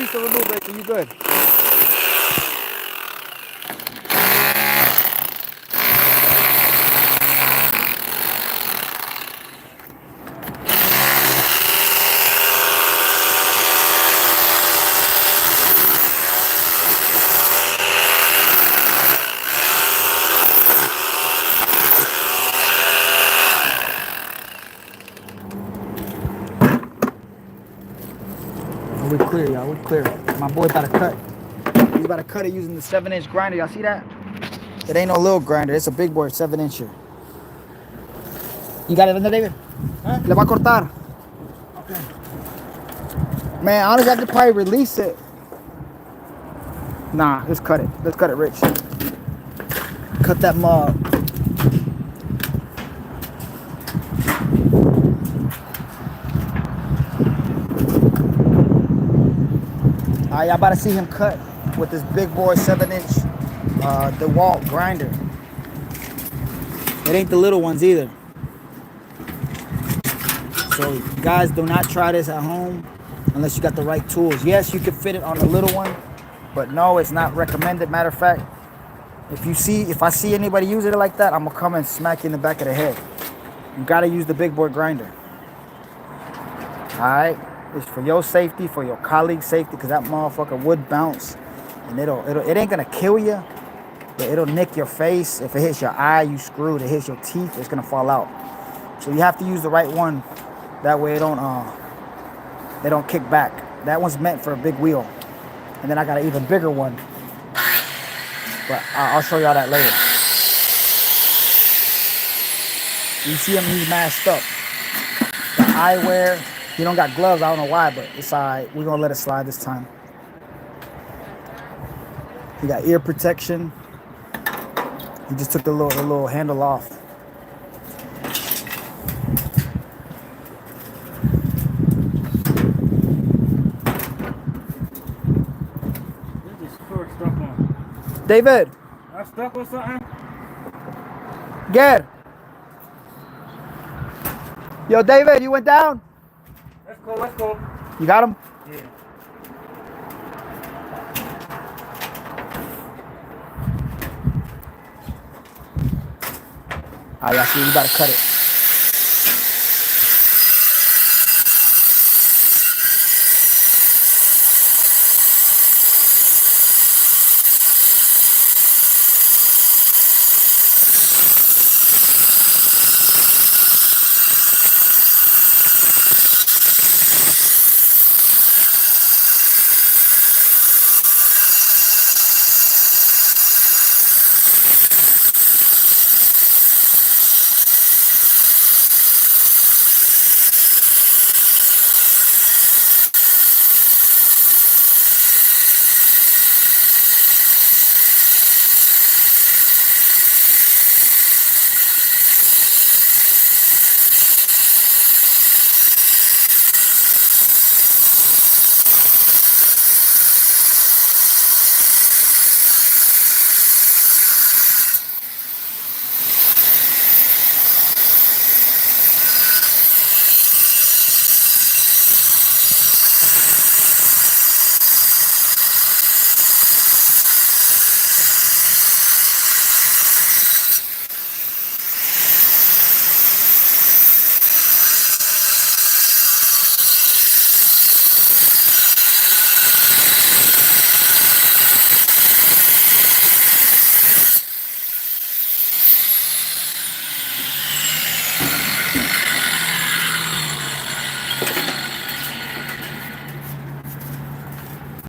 needs to remove it, so you good. We clear, y'all. We clear. My boy about to cut. He's about to cut it using the 7-inch grinder. Y'all see that? It ain't no little grinder. It's a big boy 7-incher. You got it in there, David? Huh? Le va a cortar. Okay. Man, honestly, I could probably release it. Nah, let's cut it. Let's cut it, Rich. Cut that mug. All right, y'all about to see him cut with this big boy 7-inch DeWalt grinder. It ain't the little ones either. So guys, do not try this at home unless you got the right tools. Yes, you can fit it on the little one, but no, it's not recommended. Matter of fact, if I see anybody use it like that, I'm gonna come and smack you in the back of the head. You gotta use the big boy grinder. All right, it's for your safety, for your colleague's safety, because that motherfucker would bounce, and it ain't gonna kill you, but it'll nick your face. If it hits your eye, you screwed. It hits your teeth, it's gonna fall out. So you have to use the right one. That way it don't kick back. That one's meant for a big wheel, and then I got an even bigger one. But I'll show y'all that later. You see him, he's masked up. The eyewear, he don't got gloves, I don't know why, but it's all right. We're gonna let it slide this time. He got ear protection. He just took the little handle off. David. I stuck with something? Get. Yo, David, you went down? Let's go, let's go. You got him? Yeah. All right, y'all see, we gotta cut it.